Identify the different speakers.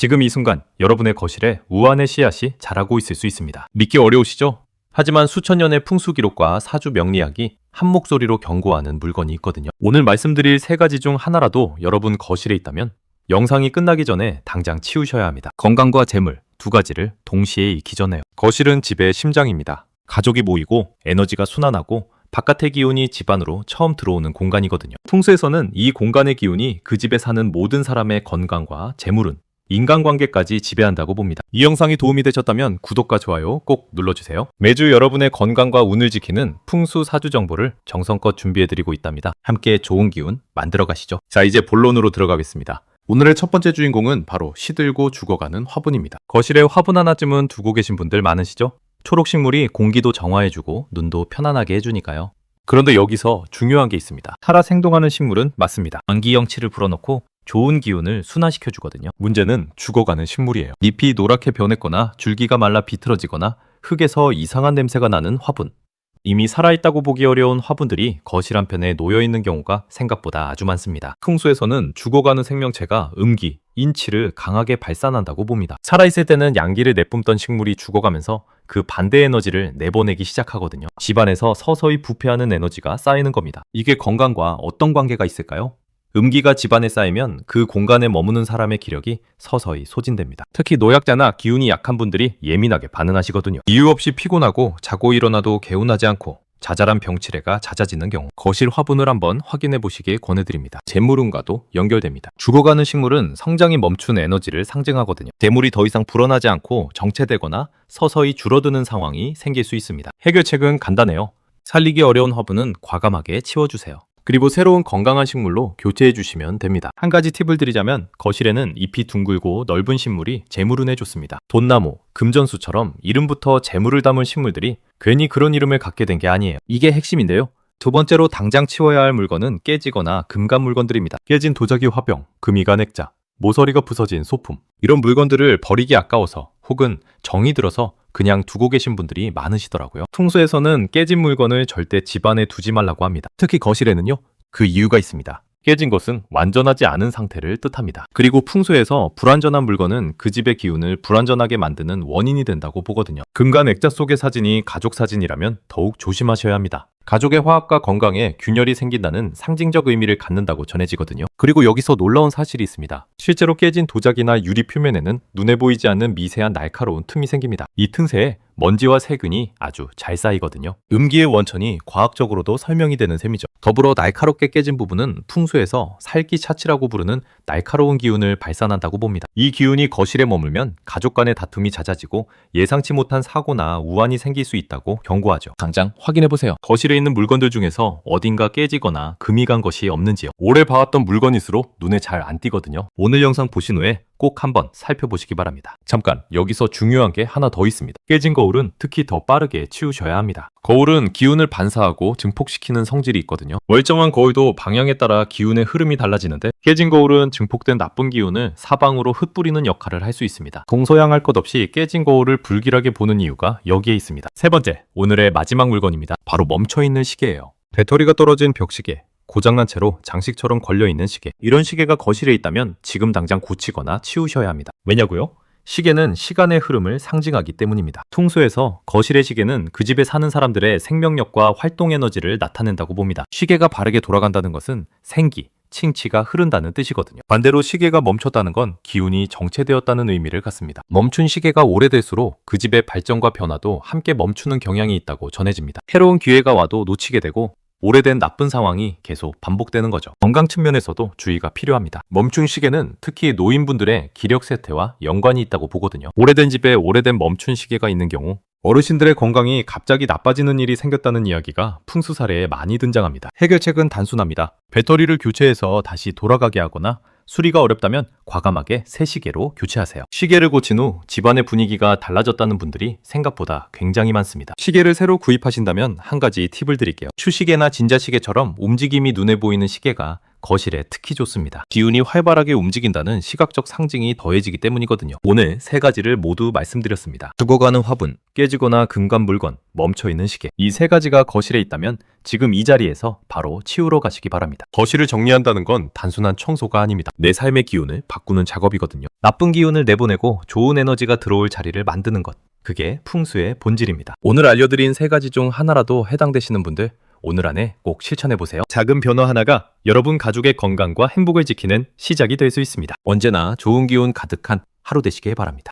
Speaker 1: 지금 이 순간 여러분의 거실에 우환의 씨앗이 자라고 있을 수 있습니다. 믿기 어려우시죠? 하지만 수천 년의 풍수 기록과 사주 명리학이 한 목소리로 경고하는 물건이 있거든요. 오늘 말씀드릴 세 가지 중 하나라도 여러분 거실에 있다면 영상이 끝나기 전에 당장 치우셔야 합니다. 건강과 재물 두 가지를 동시에 잃기 전에요. 거실은 집의 심장입니다. 가족이 모이고 에너지가 순환하고 바깥의 기운이 집 안으로 처음 들어오는 공간이거든요. 풍수에서는 이 공간의 기운이 그 집에 사는 모든 사람의 건강과 재물운, 인간관계까지 지배한다고 봅니다. 이 영상이 도움이 되셨다면 구독과 좋아요 꼭 눌러주세요. 매주 여러분의 건강과 운을 지키는 풍수 사주 정보를 정성껏 준비해드리고 있답니다. 함께 좋은 기운 만들어 가시죠. 자, 이제 본론으로 들어가겠습니다. 오늘의 첫 번째 주인공은 바로 시들고 죽어가는 화분입니다. 거실에 화분 하나쯤은 두고 계신 분들 많으시죠? 초록식물이 공기도 정화해주고 눈도 편안하게 해주니까요. 그런데 여기서 중요한 게 있습니다. 살아 생동하는 식물은 맞습니다. 안기영치를 불어넣고 좋은 기운을 순환시켜주거든요. 문제는 죽어가는 식물이에요. 잎이 노랗게 변했거나 줄기가 말라 비틀어지거나 흙에서 이상한 냄새가 나는 화분. 이미 살아있다고 보기 어려운 화분들이 거실 한편에 놓여있는 경우가 생각보다 아주 많습니다. 풍수에서는 죽어가는 생명체가 음기, 인치를 강하게 발산한다고 봅니다. 살아있을 때는 양기를 내뿜던 식물이 죽어가면서 그 반대 에너지를 내보내기 시작하거든요. 집안에서 서서히 부패하는 에너지가 쌓이는 겁니다. 이게 건강과 어떤 관계가 있을까요? 음기가 집안에 쌓이면 그 공간에 머무는 사람의 기력이 서서히 소진됩니다. 특히 노약자나 기운이 약한 분들이 예민하게 반응하시거든요. 이유 없이 피곤하고 자고 일어나도 개운하지 않고 자잘한 병치레가 잦아지는 경우 거실 화분을 한번 확인해 보시길 권해드립니다. 재물운과도 연결됩니다. 죽어가는 식물은 성장이 멈춘 에너지를 상징하거든요. 재물이 더 이상 불어나지 않고 정체되거나 서서히 줄어드는 상황이 생길 수 있습니다. 해결책은 간단해요. 살리기 어려운 화분은 과감하게 치워주세요. 그리고 새로운 건강한 식물로 교체해 주시면 됩니다. 한 가지 팁을 드리자면 거실에는 잎이 둥글고 넓은 식물이 재물운에 좋습니다. 돈나무, 금전수처럼 이름부터 재물을 담은 식물들이 괜히 그런 이름을 갖게 된 게 아니에요. 이게 핵심인데요. 두 번째로 당장 치워야 할 물건은 깨지거나 금간 물건들입니다. 깨진 도자기 화병, 금이간 액자, 모서리가 부서진 소품, 이런 물건들을 버리기 아까워서 혹은 정이 들어서 그냥 두고 계신 분들이 많으시더라고요. 풍수에서는 깨진 물건을 절대 집안에 두지 말라고 합니다. 특히 거실에는요. 그 이유가 있습니다. 깨진 것은 완전하지 않은 상태를 뜻합니다. 그리고 풍수에서 불완전한 물건은 그 집의 기운을 불완전하게 만드는 원인이 된다고 보거든요. 금간 액자 속의 사진이 가족 사진이라면 더욱 조심하셔야 합니다. 가족의 화합과 건강에 균열이 생긴다는 상징적 의미를 갖는다고 전해지거든요. 그리고 여기서 놀라운 사실이 있습니다. 실제로 깨진 도자기나 유리 표면에는 눈에 보이지 않는 미세한 날카로운 틈이 생깁니다. 이 틈새에 먼지와 세균이 아주 잘 쌓이거든요. 음기의 원천이 과학적으로도 설명이 되는 셈이죠. 더불어 날카롭게 깨진 부분은 풍수에서 살기차치라고 부르는 날카로운 기운을 발산한다고 봅니다. 이 기운이 거실에 머물면 가족 간의 다툼이 잦아지고 예상치 못한 사고나 우환이 생길 수 있다고 경고하죠. 당장 확인해보세요. 거실에 있는 물건들 중에서 어딘가 깨지거나 금이 간 것이 없는지요. 오래 봐왔던 물건일수록 눈에 잘 안 띄거든요. 오늘 영상 보신 후에 꼭 한번 살펴보시기 바랍니다. 잠깐, 여기서 중요한 게 하나 더 있습니다. 깨진 거울은 특히 더 빠르게 치우셔야 합니다. 거울은 기운을 반사하고 증폭시키는 성질이 있거든요. 멀쩡한 거울도 방향에 따라 기운의 흐름이 달라지는데 깨진 거울은 증폭된 나쁜 기운을 사방으로 흩뿌리는 역할을 할 수 있습니다. 동서양할 것 없이 깨진 거울을 불길하게 보는 이유가 여기에 있습니다. 세 번째, 오늘의 마지막 물건입니다. 바로 멈춰있는 시계예요. 배터리가 떨어진 벽시계, 고장난 채로 장식처럼 걸려있는 시계. 이런 시계가 거실에 있다면 지금 당장 고치거나 치우셔야 합니다. 왜냐고요? 시계는 시간의 흐름을 상징하기 때문입니다. 풍수에서 거실의 시계는 그 집에 사는 사람들의 생명력과 활동 에너지를 나타낸다고 봅니다. 시계가 바르게 돌아간다는 것은 생기, 칭치가 흐른다는 뜻이거든요. 반대로 시계가 멈췄다는 건 기운이 정체되었다는 의미를 갖습니다. 멈춘 시계가 오래될수록 그 집의 발전과 변화도 함께 멈추는 경향이 있다고 전해집니다. 새로운 기회가 와도 놓치게 되고 오래된 나쁜 상황이 계속 반복되는 거죠. 건강 측면에서도 주의가 필요합니다. 멈춘 시계는 특히 노인분들의 기력 쇠퇴와 연관이 있다고 보거든요. 오래된 집에 오래된 멈춘 시계가 있는 경우 어르신들의 건강이 갑자기 나빠지는 일이 생겼다는 이야기가 풍수 사례에 많이 등장합니다. 해결책은 단순합니다. 배터리를 교체해서 다시 돌아가게 하거나 수리가 어렵다면 과감하게 새 시계로 교체하세요. 시계를 고친 후 집안의 분위기가 달라졌다는 분들이 생각보다 굉장히 많습니다. 시계를 새로 구입하신다면 한 가지 팁을 드릴게요. 추시계나 진자시계처럼 움직임이 눈에 보이는 시계가 거실에 특히 좋습니다. 기운이 활발하게 움직인다는 시각적 상징이 더해지기 때문이거든요. 오늘 세 가지를 모두 말씀드렸습니다. 죽어가는 화분, 깨지거나 금간 물건, 멈춰있는 시계. 이 세 가지가 거실에 있다면 지금 이 자리에서 바로 치우러 가시기 바랍니다. 거실을 정리한다는 건 단순한 청소가 아닙니다. 내 삶의 기운을 바꾸는 작업이거든요. 나쁜 기운을 내보내고 좋은 에너지가 들어올 자리를 만드는 것. 그게 풍수의 본질입니다. 오늘 알려드린 세 가지 중 하나라도 해당되시는 분들 오늘 안에 꼭 실천해보세요. 작은 변화 하나가 여러분 가족의 건강과 행복을 지키는 시작이 될 수 있습니다. 언제나 좋은 기운 가득한 하루 되시길 바랍니다.